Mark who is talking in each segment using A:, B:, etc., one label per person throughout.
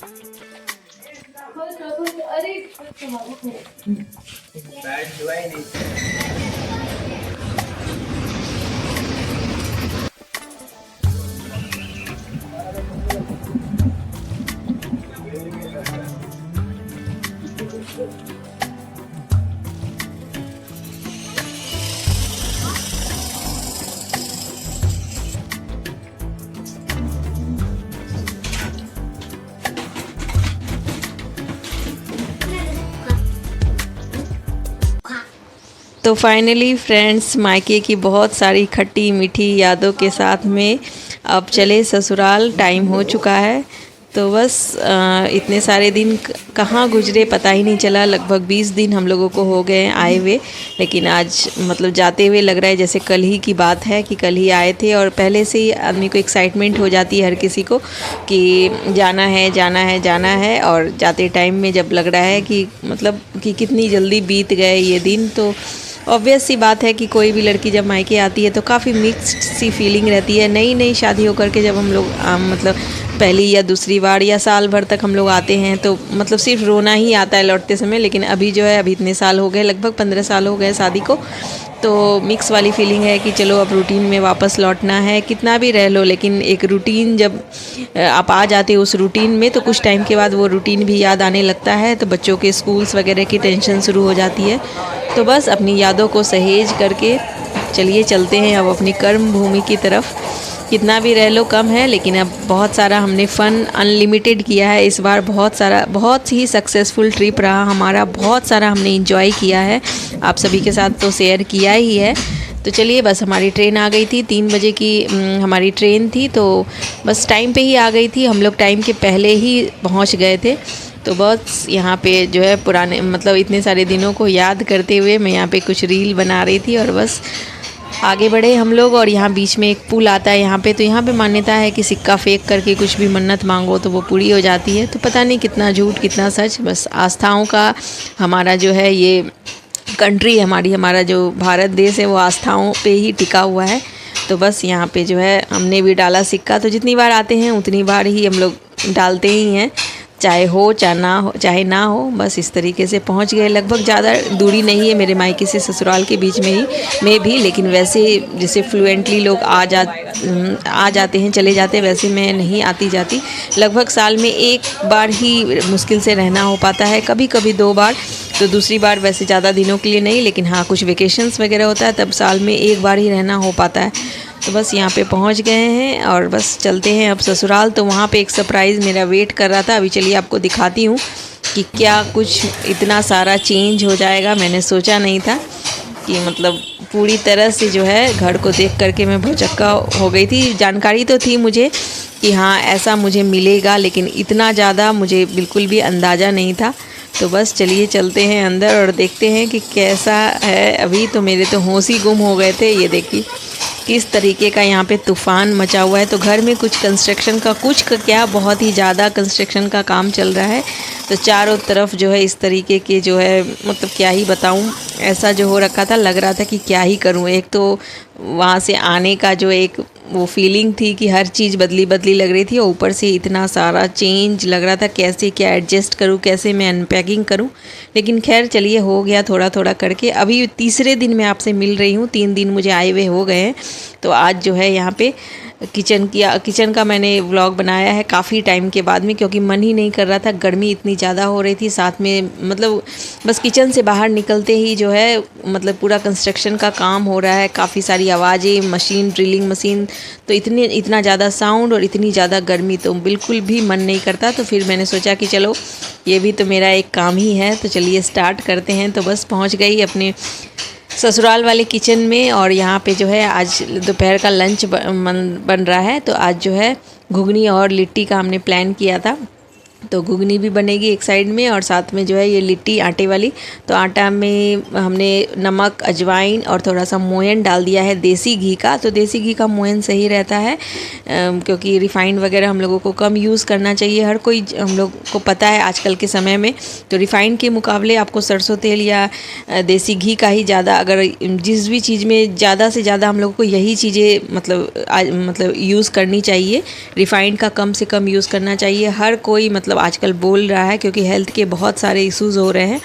A: तो finally friends, मायके की बहुत सारी खट्टी मीठी यादों के साथ में अब चले ससुराल। टाइम हो चुका है। तो बस इतने सारे दिन कहाँ गुजरे पता ही नहीं चला। लगभग 20 दिन हम लोगों को हो गए आए हुए, लेकिन आज मतलब जाते हुए लग रहा है जैसे कल ही की बात है कि कल ही आए थे। और पहले से ही आदमी को एक्साइटमेंट हो जाती है हर किसी को कि जाना है जाना है जाना है। और जाते टाइम में जब लग रहा है कि मतलब कि कितनी जल्दी बीत गए ये दिन, तो ऑब्वियस सी बात है कि कोई भी लड़की जब मायके आती है तो काफ़ी मिक्स्ड सी फीलिंग रहती है। नई नई शादी होकर के जब हम लोग मतलब पहली या दूसरी बार या साल भर तक हम लोग आते हैं तो मतलब सिर्फ रोना ही आता है लौटते समय। लेकिन अभी जो है, अभी इतने साल हो गए, लगभग 15 साल हो गए शादी को, तो मिक्स वाली फीलिंग है कि चलो अब रूटीन में वापस लौटना है। कितना भी रह लो, लेकिन एक रूटीन जब आप आ जाते हो उस रूटीन में, तो कुछ टाइम के बाद वो रूटीन भी याद आने लगता है। तो बच्चों के स्कूल्स वगैरह की टेंशन शुरू हो जाती है। तो बस अपनी यादों को सहेज करके चलिए चलते हैं अब अपनी कर्म भूमि की तरफ। कितना भी रह लो कम है, लेकिन अब बहुत सारा हमने फ़न अनलिमिटेड किया है इस बार। बहुत ही सक्सेसफुल ट्रिप रहा हमारा। बहुत सारा हमने इंजॉय किया है, आप सभी के साथ तो शेयर किया ही है। तो चलिए, बस हमारी ट्रेन आ गई थी, 3 बजे की हमारी ट्रेन थी। तो बस टाइम पे ही आ गई थी, हम लोग टाइम के पहले ही पहुंच गए थे। तो बस यहाँ पे जो है पुराने मतलब इतने सारे दिनों को याद करते हुए मैं यहाँ पे कुछ रील बना रही थी और बस आगे बढ़े हम लोग। और यहाँ बीच में एक पुल आता है यहाँ पे, तो यहाँ पे मान्यता है कि सिक्का फेंक करके कुछ भी मन्नत मांगो तो वो पूरी हो जाती है। तो पता नहीं कितना झूठ कितना सच, बस आस्थाओं का हमारा जो है ये कंट्री, हमारा जो भारत देश है वो आस्थाओं पे ही टिका हुआ है। तो बस यहाँ पे जो है हमने भी डाला सिक्का। तो जितनी बार आते हैं उतनी बार ही हम लोग डालते ही हैं, चाहे हो चाहे ना हो। बस इस तरीके से पहुंच गए। लगभग ज़्यादा दूरी नहीं है मेरे मायके से ससुराल के बीच में भी, लेकिन वैसे जैसे फ्लुएंटली लोग आ जाते हैं चले जाते हैं, वैसे मैं नहीं आती जाती। लगभग साल में एक बार ही मुश्किल से रहना हो पाता है, कभी कभी 2 बार। तो दूसरी बार वैसे ज़्यादा दिनों के लिए नहीं, लेकिन हाँ कुछ वेकेशंस वगैरह होता है तब साल में 1 बार ही रहना हो पाता है। तो बस यहाँ पे पहुँच गए हैं और बस चलते हैं अब ससुराल। तो वहाँ पे एक सरप्राइज़ मेरा वेट कर रहा था। अभी चलिए आपको दिखाती हूँ कि क्या कुछ इतना सारा चेंज हो जाएगा। मैंने सोचा नहीं था कि मतलब पूरी तरह से जो है घर को देख करके मैं भौचक्का हो गई थी। जानकारी तो थी मुझे कि हाँ ऐसा मुझे मिलेगा, लेकिन इतना ज़्यादा मुझे बिल्कुल भी अंदाज़ा नहीं था। तो बस चलिए चलते हैं अंदर और देखते हैं कि कैसा है। अभी तो मेरे तो होश ही गुम हो गए थे। ये देखिए किस तरीके का यहाँ पे तूफ़ान मचा हुआ है। तो घर में कुछ कंस्ट्रक्शन का क्या बहुत ही ज़्यादा कंस्ट्रक्शन का काम चल रहा है। तो चारों तरफ जो है इस तरीके के जो है मतलब क्या ही बताऊँ, ऐसा जो हो रखा था, लग रहा था कि क्या ही करूँ। एक तो वहाँ से आने का जो एक वो फीलिंग थी कि हर चीज़ बदली बदली लग रही थी, और ऊपर से इतना सारा चेंज लग रहा था, कैसे क्या एडजस्ट करूँ, कैसे मैं अनपैकिंग करूँ। लेकिन खैर चलिए हो गया थोड़ा थोड़ा करके। अभी तीसरे दिन मैं आपसे मिल रही हूँ, 3 दिन मुझे आए हुए हो गए हैं। तो आज जो है यहाँ पे किचन का मैंने व्लॉग बनाया है काफ़ी टाइम के बाद में, क्योंकि मन ही नहीं कर रहा था, गर्मी इतनी ज़्यादा हो रही थी। साथ में मतलब बस किचन से बाहर निकलते ही जो है मतलब पूरा कंस्ट्रक्शन का काम हो रहा है, काफ़ी सारी आवाज़ें, मशीन, ड्रिलिंग मशीन, तो इतना ज़्यादा साउंड और इतनी ज़्यादा गर्मी, तो बिल्कुल भी मन नहीं करता। तो फिर मैंने सोचा कि चलो ये भी तो मेरा एक काम ही है, तो चलिए स्टार्ट करते हैं। तो बस पहुँच गई अपने ससुराल वाले किचन में। और यहाँ पे जो है आज दोपहर का लंच बन रहा है। तो आज जो है घुगनी और लिट्टी का हमने प्लान किया था। तो घुगनी भी बनेगी एक साइड में, और साथ में जो है ये लिट्टी आटे वाली। तो आटा में हमने नमक, अजवाइन और थोड़ा सा मोयन डाल दिया है देसी घी का। तो देसी घी का मोयन सही रहता है, क्योंकि रिफ़ाइंड वगैरह हम लोगों को कम यूज़ करना चाहिए। हर कोई हम लोग को पता है आजकल के समय में, तो रिफ़ाइंड के मुकाबले आपको सरसों तेल या देसी घी का ही ज़्यादा, अगर जिस भी चीज़ में ज़्यादा से ज़्यादा हम लोग को यही चीज़ें मतलब यूज़ करनी चाहिए। रिफ़ाइंड का कम से कम यूज़ करना चाहिए। हर कोई मतलब मतलब आजकल बोल रहा है, क्योंकि हेल्थ के बहुत सारे इश्यूज़ हो रहे हैं।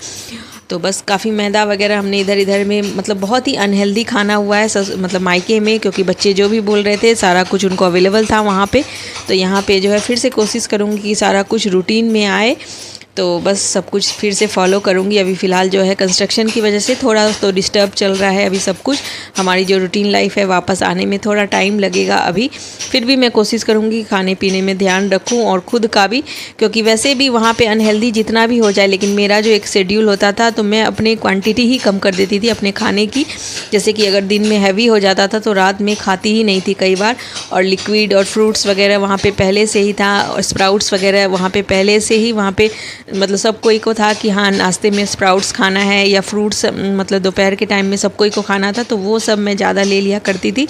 A: तो बस काफ़ी मैदा वगैरह हमने इधर इधर में मतलब बहुत ही अनहेल्दी खाना हुआ है मतलब मायके में, क्योंकि बच्चे जो भी बोल रहे थे सारा कुछ उनको अवेलेबल था वहाँ पे। तो यहाँ पे जो है फिर से कोशिश करूँगी कि सारा कुछ रूटीन में आए, तो बस सब कुछ फिर से फॉलो करूँगी। अभी फ़िलहाल जो है कंस्ट्रक्शन की वजह से थोड़ा तो डिस्टर्ब चल रहा है अभी सब कुछ। हमारी जो रूटीन लाइफ है वापस आने में थोड़ा टाइम लगेगा अभी। फिर भी मैं कोशिश करूँगी खाने पीने में ध्यान रखूँ और ख़ुद का भी, क्योंकि वैसे भी वहाँ पे अनहेल्दी जितना भी हो जाए, लेकिन मेरा जो एक शेड्यूल होता था तो मैं अपनी क्वांटिटी ही कम कर देती थी अपने खाने की। जैसे कि अगर दिन में हैवी हो जाता था तो रात में खाती ही नहीं थी कई बार। और लिक्विड और फ्रूट्स वगैरह वहाँ पे पहले से ही था, और स्प्राउट्स वगैरह वहाँ पे पहले से ही वहाँ पे मतलब सब कोई को था कि हाँ नाश्ते में स्प्राउट्स खाना है या फ्रूट्स, मतलब दोपहर के टाइम में सब कोई को खाना था, तो वो सब मैं ज़्यादा ले लिया करती थी।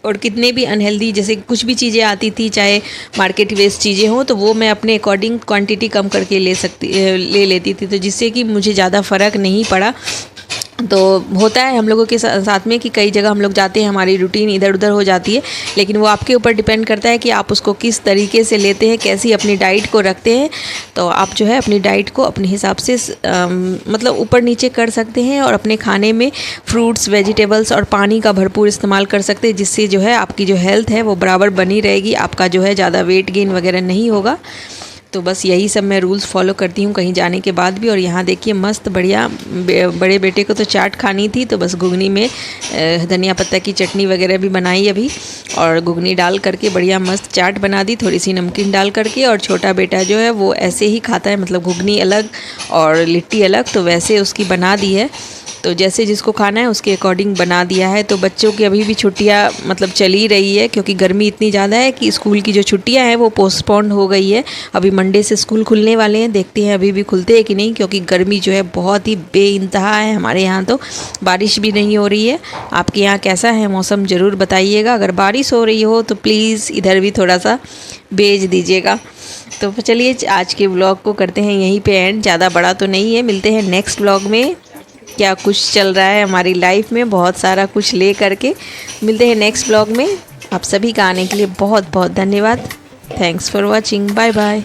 A: और कितने भी अनहेल्दी जैसे कुछ भी चीज़ें आती थी, चाहे मार्केट वेस्ट चीज़ें हों, तो वो मैं अपने अकॉर्डिंग क्वांटिटी कम करके ले लेती थी, तो जिससे कि मुझे ज़्यादा फ़र्क नहीं पड़ा। तो होता है हम लोगों के साथ में कि कई जगह हम लोग जाते हैं, हमारी रूटीन इधर उधर हो जाती है, लेकिन वो आपके ऊपर डिपेंड करता है कि आप उसको किस तरीके से लेते हैं, कैसी अपनी डाइट को रखते हैं। तो आप जो है अपनी डाइट को अपने हिसाब से मतलब ऊपर नीचे कर सकते हैं, और अपने खाने में फ्रूट्स, वेजिटेबल्स और पानी का भरपूर इस्तेमाल कर सकते हैं, जिससे जो है आपकी जो हेल्थ है वो बराबर बनी रहेगी, आपका जो है ज़्यादा वेट गेन वगैरह नहीं होगा। तो बस यही सब मैं रूल्स फॉलो करती हूँ कहीं जाने के बाद भी। और यहाँ देखिए मस्त बढ़िया, बड़े बेटे को तो चाट खानी थी, तो बस घुगनी में धनिया पत्ता की चटनी वगैरह भी बनाई अभी, और घुगनी डाल करके बढ़िया मस्त चाट बना दी, थोड़ी सी नमकीन डाल करके। और छोटा बेटा जो है वो ऐसे ही खाता है, मतलब घुगनी अलग और लिट्टी अलग, तो वैसे उसकी बना दी है। तो जैसे जिसको खाना है उसके अकॉर्डिंग बना दिया है। तो बच्चों की अभी भी छुट्टियां मतलब चली रही है, क्योंकि गर्मी इतनी ज़्यादा है कि स्कूल की जो छुट्टियां हैं वो पोस्टपोन हो गई है। अभी मंडे से स्कूल खुलने वाले हैं, देखते हैं अभी भी खुलते हैं कि नहीं, क्योंकि गर्मी जो है बहुत ही बेइंतहा है। हमारे यहाँ तो बारिश भी नहीं हो रही है। आपके यहाँ कैसा है मौसम ज़रूर बताइएगा। अगर बारिश हो रही हो तो प्लीज़ इधर भी थोड़ा सा भेज दीजिएगा। तो चलिए आज के व्लॉग को करते हैं यहीं पे एंड, ज़्यादा बड़ा तो नहीं है। मिलते हैं नेक्स्ट व्लॉग में। क्या कुछ चल रहा है हमारी लाइफ में, बहुत सारा कुछ ले करके मिलते हैं नेक्स्ट व्लॉग में। आप सभी का आने के लिए बहुत बहुत धन्यवाद। Thanks for watching. Bye bye.